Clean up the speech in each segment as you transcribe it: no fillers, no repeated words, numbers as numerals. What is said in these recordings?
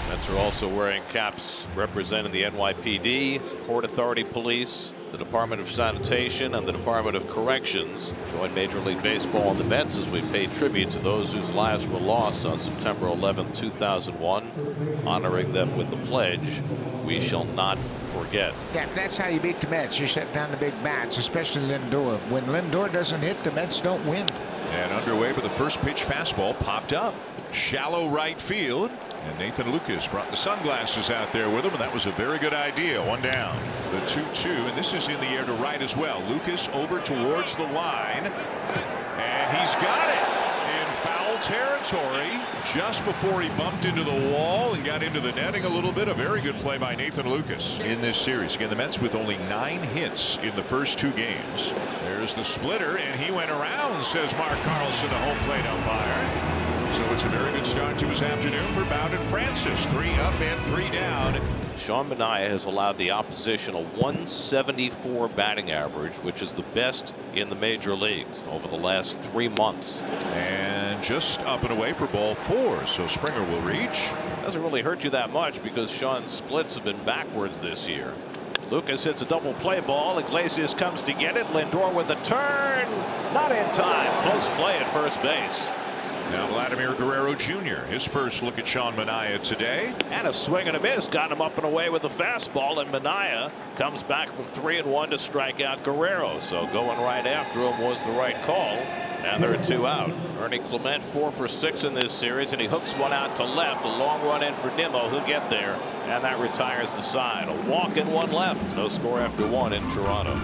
Mets are also wearing caps representing the NYPD, Port Authority Police, the Department of Sanitation, and the Department of Corrections. Join Major League Baseball and the Mets as we pay tribute to those whose lives were lost on September 11, 2001, honoring them with the pledge, "We shall not forget." Yeah, that's how you beat the Mets. You shut down the big bats, especially Lindor. When Lindor doesn't hit, the Mets don't win. And underway with the first pitch fastball popped up. Shallow right field. And Nathan Lucas brought the sunglasses out there with him, and that was a very good idea. One down. The 2-2, and this is in the air to right as well. Lucas over towards the line, and he's got it in foul territory just before he bumped into the wall and got into the netting a little bit. A very good play by Nathan Lucas in this series. Again, the Mets with only 9 hits in the first 2 games. There's the splitter, and he went around, says Mark Carlson, the home plate umpire. So it's a very good start to his afternoon for Bowden Francis. 3 up and 3 down. Sean Manaea has allowed the opposition a 174 batting average, which is the best in the major leagues over the last 3 months. And just up and away for ball 4, so Springer will reach. Doesn't really hurt you that much because Sean's splits have been backwards this year. Lucas hits a double play ball. Iglesias comes to get it. Lindor with the turn. Not in time. Close play at first base. Now Vladimir Guerrero Jr. his first look at Sean Manaea today. And a swing and a miss got him up and away with the fastball, and Manaea comes back from 3-1 to strike out Guerrero. So going right after him was the right call. And there are 2 out. Ernie Clement 4 for 6 in this series, and he hooks one out to left. A long run in for Nimmo. He'll get there, and that retires the side. A walk and 1 left. No score after 1 in Toronto.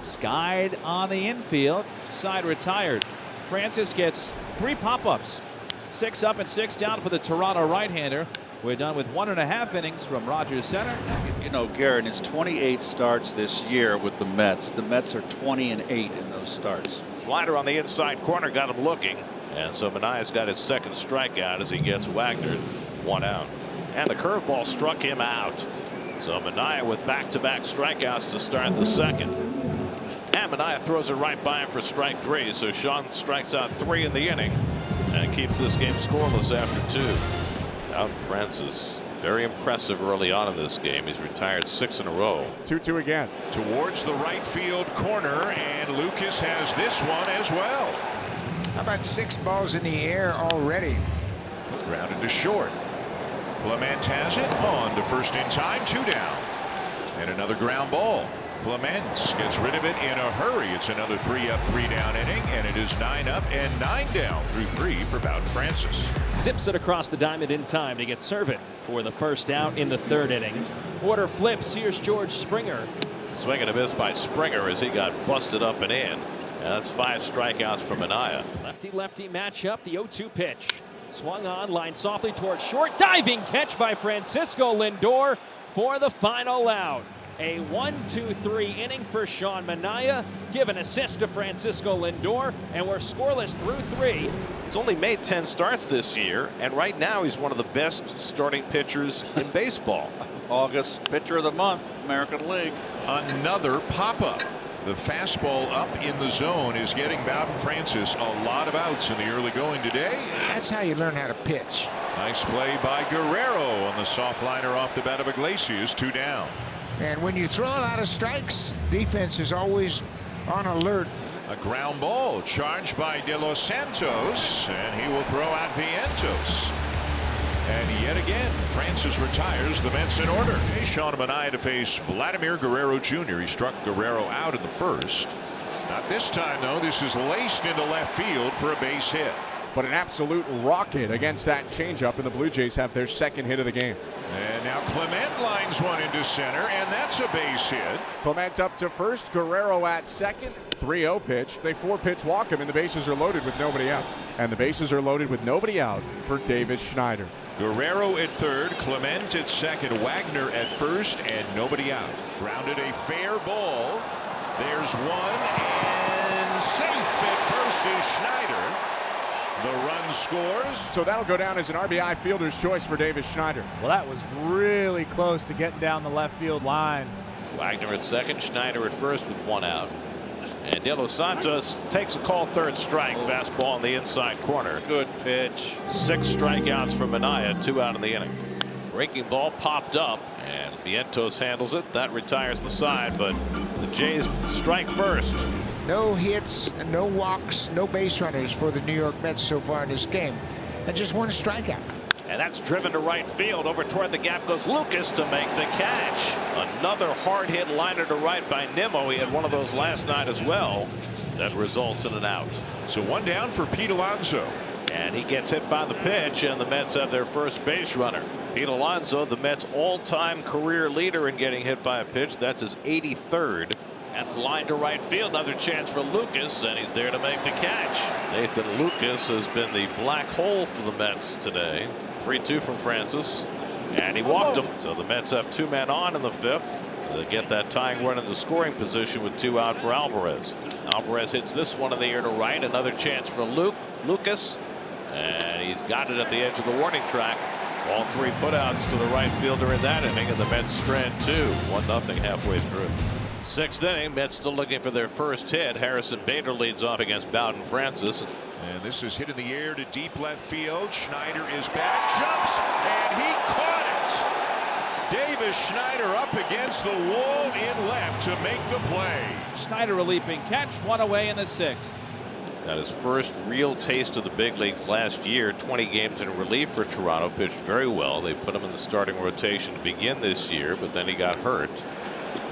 Skied on the infield. Side retired. Francis gets 3 pop-ups. 6 up and 6 down for the Toronto right-hander. We're done with 1.5 innings from Rogers Center. You know, Garrett, his 28 starts this year with the Mets. The Mets are 20-8 in those starts. Slider on the inside corner got him looking. And so Manaea's got his second strikeout as he gets Wagner 1 out. And the curveball struck him out. So Manaea with back-to-back strikeouts to start the second. And Manaea throws it right by him for strike 3. So Sean strikes out 3 in the inning and keeps this game scoreless after 2. Bowden Francis very impressive early on in this game. He's retired 6 in a row. 2-2 again. Towards the right field corner, and Lucas has this one as well. How about 6 balls in the air already? Grounded to short. Clement has it on to first in time. 2 down. And another ground ball. Clement gets rid of it in a hurry. It's another 3 up, 3 down inning, and it is 9 up and 9 down through 3 for Bowden Francis. Zips it across the diamond in time to get Servit for the first out in the 3rd inning. Order flips. Here's George Springer. Swing and a miss by Springer as he got busted up and in. And that's 5 strikeouts for Manaea. Lefty-lefty matchup. The 0-2 pitch. Swung on, line softly towards short. Diving catch by Francisco Lindor for the final out. A 1-2-3 inning for Sean Manaea. Give an assist to Francisco Lindor, and we're scoreless through 3. He's only made 10 starts this year, and right now he's one of the best starting pitchers in baseball. August pitcher of the month, American League. Another pop-up. The fastball up in the zone is getting Bowden Francis a lot of outs in the early going today. That's how you learn how to pitch. Nice play by Guerrero on the soft liner off the bat of Iglesias. 2 down. And when you throw a lot of strikes, defense is always on alert. A ground ball charged by De Los Santos, and he will throw out Vientos. And yet again, Francis retires. The Mets in order. Hey, Sean Manaea to face Vladimir Guerrero Jr. He struck Guerrero out in the first. Not this time, though. This is laced into left field for a base hit. But an absolute rocket against that changeup, and the Blue Jays have their 2nd hit of the game. And now Clement lines one into center, and that's a base hit. Clement up to first, Guerrero at second. 3-0 pitch. They 4-pitch walk him, and the bases are loaded with nobody out. And the bases are loaded with nobody out for Davis Schneider. Guerrero at third, Clement at second, Wagner at first, and nobody out. Grounded a fair ball. There's one, and safe at first is Schneider. The run scores. So that'll go down as an RBI fielder's choice for Davis Schneider. Well, that was really close to getting down the left field line. Wagner at second, Schneider at first with 1 out. And De Los Santos takes a call 3rd strike. Fastball on the inside corner. Good pitch. 6 strikeouts for Manaea, 2 out in the inning. Breaking ball popped up, and Vientos handles it. That retires the side, but the Jays strike first. No hits, no walks, no base runners for the New York Mets so far in this game, and just one strikeout. And that's driven to right field. Over toward the gap goes Lucas to make the catch. Another hard hit liner to right by Nimmo. He had one of those last night as well. That results in an out. So one down for Pete Alonso. And he gets hit by the pitch, and the Mets have their first base runner. Pete Alonso, the Mets all-time career leader in getting hit by a pitch. That's his 83rd. That's lined to right field. Another chance for Lucas, and he's there to make the catch. Nathan Lucas has been the black hole for the Mets today. 3-2 from Francis, and he walked him. So the Mets have 2 men on in the 5th. They get that tying run into scoring position with 2 out for Alvarez. Alvarez hits this one in the air to right. Another chance for Lucas, and he's got it at the edge of the warning track. All 3 putouts to the right fielder in that inning, and the Mets strand 2. 1-0 halfway through. 6th inning, Mets still looking for their first hit. Harrison Bader leads off against Bowden Francis. And this is hit in the air to deep left field. Schneider is back, jumps, and he caught it. Davis Schneider up against the wall in left to make the play. Schneider a leaping catch, 1 away in the 6th. Got his first real taste of the big leagues last year. 20 games in relief for Toronto. Pitched very well. They put him in the starting rotation to begin this year, but then he got hurt.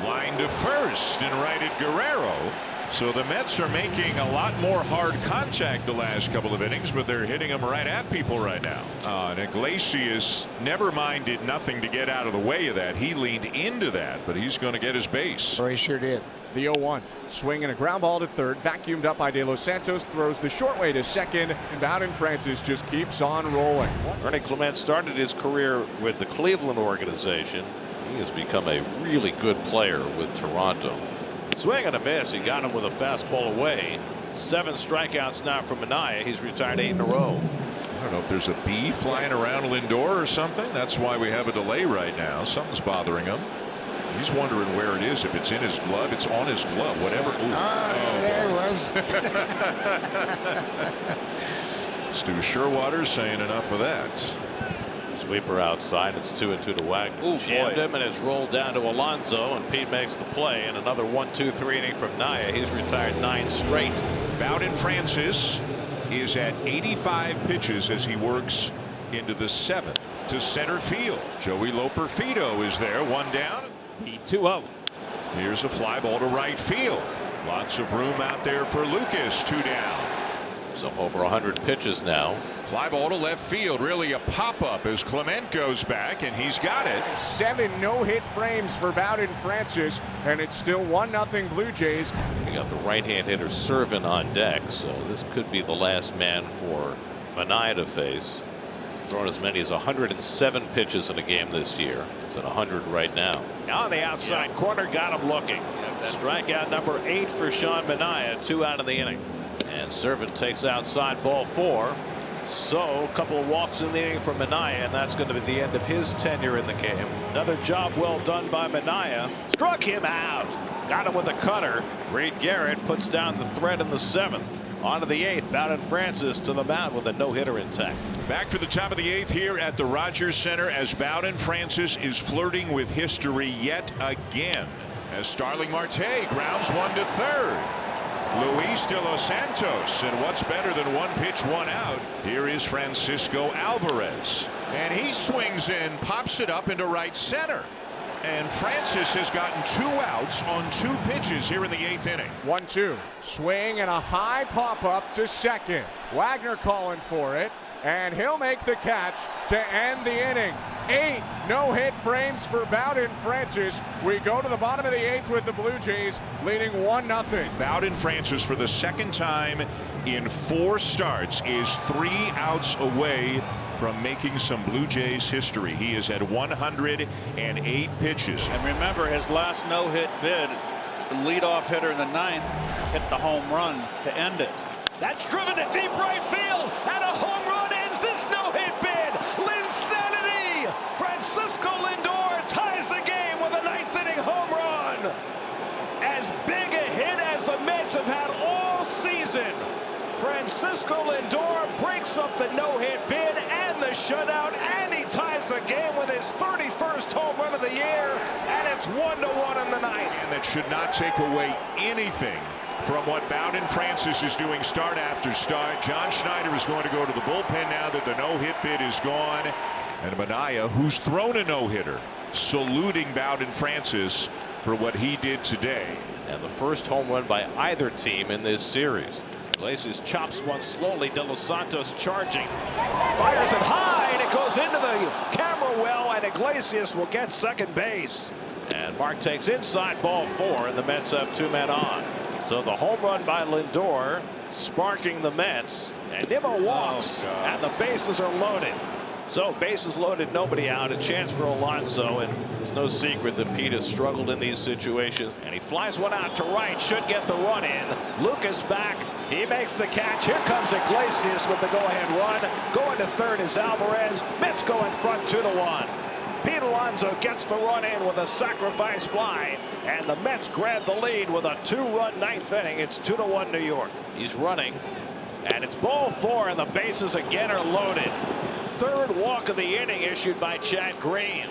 Line to first and righted Guerrero. So the Mets are making a lot more hard contact the last couple of innings, but they're hitting them right at people right now. And Iglesias never minded nothing to get out of the way of that. He leaned into that, but he's going to get his base. Oh, he sure did. The 0-1. Swing and a ground ball to third. Vacuumed up by De Los Santos. Throws the short way to second. And Bowden Francis just keeps on rolling. Ernie Clement started his career with the Cleveland organization. He has become a really good player with Toronto. Swing and a miss. He got him with a fastball away. 7 strikeouts now from Minaya. He's retired 8 in a row. I don't know if there's a bee flying around Lindor or something. That's why we have a delay right now. Something's bothering him. He's wondering where it is. If it's in his glove, it's on his glove. Whatever. There it was. Stu Sherwater saying enough of that. Sweeper outside. It's 2-2 to Wagner. Jammed him, and it's rolled down to Alonso, and Pete makes the play. And another 1-2-3 inning from Naya. He's retired 9 straight. Bowden Francis is at 85 pitches as he works into the 7th to center field. Joey Loperfido is there, 1 down. The 2-0. Here's a fly ball to right field. Lots of room out there for Lucas. 2 down. So over 100 pitches now. Fly ball to left field. Really a pop-up as Clement goes back, and he's got it. 7 no-hit frames for Bowden Francis, and it's still 1-0 Blue Jays. You got the right-hand hitter Servin on deck, so this could be the last man for Minaya to face. He's thrown as many as 107 pitches in a game this year. He's at 100 right now. Now on the outside corner, got him looking. Strikeout number 8 for Sean Minaya. 2 out of the inning. And Servin takes outside ball 4. So a couple of walks in the inning for Minaya, and that's going to be the end of his tenure in the game. Another job well done by Minaya. Struck him out. Got him with a cutter. Reed Garrett puts down the threat in the 7th. On to the 8th. Bowden Francis to the mound with a no-hitter intact. Back for the top of the 8th here at the Rogers Center as Bowden Francis is flirting with history yet again. As Starling Marte grounds 1 to third. Luis De Los Santos, and what's better than 1 pitch, 1 out? Here is Francisco Alvarez, and he swings in, pops it up into right center. And Francis has gotten 2 outs on 2 pitches here in the 8th inning. 1-2. Swing and a high pop-up to second. Wagner calling for it, and he'll make the catch to end the inning. 8 no-hit frames for Bowden Francis. We go to the bottom of the 8th with the Blue Jays leading 1-0. Bowden Francis, for the 2nd time in 4 starts, is 3 outs away from making some Blue Jays history. He is at 108 pitches. And remember, his last no-hit bid, the leadoff hitter in the 9th hit the home run to end it. That's driven to deep right field, and a home run ends this no-hit bid. Linsanity! Francisco Lindor ties the game with a 9th inning home run. As big a hit as the Mets have had all season. Francisco Lindor breaks up the no-hit bid and the shutout, and he ties the game with his man that should not take away anything from what Bowden Francis is doing start after start. John Schneider is going to go to the bullpen now that the no-hit bid is gone. And Manaea, who's thrown a no-hitter, saluting Bowden Francis for what he did today. And the first home run by either team in this series. Iglesias chops one slowly. De Los Santos charging. Fires it high, and it goes into the camera well, and Iglesias will get second base. And Mark takes inside, ball 4, and the Mets have 2 men on. So the home run by Lindor sparking the Mets, and Nimmo walks, and the bases are loaded. So bases loaded, nobody out, a chance for Alonso, and it's no secret that Pete has struggled in these situations. And he flies one out to right, should get the run in. Lucas back, he makes the catch. Here comes Iglesias with the go-ahead run. Going to third is Alvarez. Mets go in front 2-1. Pete Alonso gets the run in with a sacrifice fly, and the Mets grab the lead with a 2-run 9th inning. It's 2-1 New York. He's running, and it's ball 4, and the bases again are loaded. Third walk of the inning issued by Chad Green.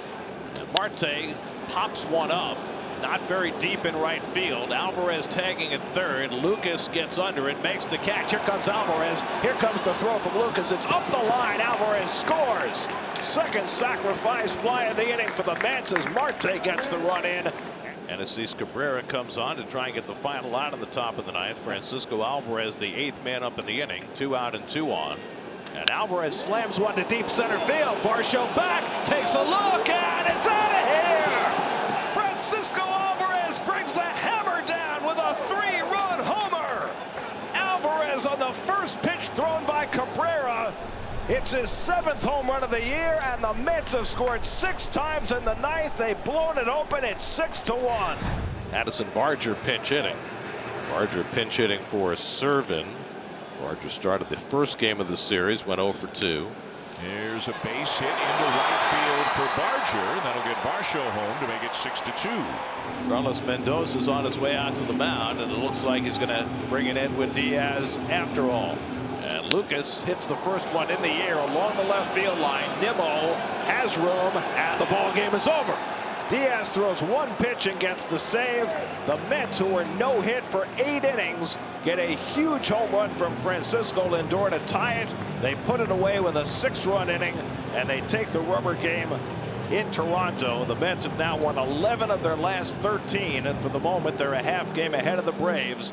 And Marte pops one up, not very deep in right field. Alvarez tagging at third. Lucas gets under it, makes the catch. Here comes Alvarez. Here comes the throw from Lucas. It's up the line. Alvarez scores. Second sacrifice fly of the inning for the Mets as Marte gets the run in. And Assis Cabrera comes on to try and get the final out in the top of the 9th. Francisco Alvarez, the 8th man up in the inning. 2 out and 2 on. And Alvarez slams one to deep center field. Varsho back, takes a look, and it's out of here. Francisco Alvarez brings the hammer down with a 3-run homer. Alvarez on the first pitch thrown by Cabrera. It's his 7th home run of the year, and the Mets have scored 6 times in the 9th. They've blown it open. It's 6-1. Addison Barger pinch hitting. Barger pinch hitting for Servin. Barger started the first game of the series, went 0 for 2. Here's a base hit into right field for Barger. That'll get Varsho home to make it 6-2. Carlos Mendoza's on his way out to the mound, and it looks like he's going to bring in Edwin Diaz after all. And Lucas hits the first one in the air along the left field line. Nimmo has room, and the ball game is over. Diaz throws one pitch and gets the save. The Mets, who were no hit for 8 innings, get a huge home run from Francisco Lindor to tie it. They put it away with a 6-run inning, and they take the rubber game in Toronto. The Mets have now won 11 of their last 13, and for the moment they're a half game ahead of the Braves.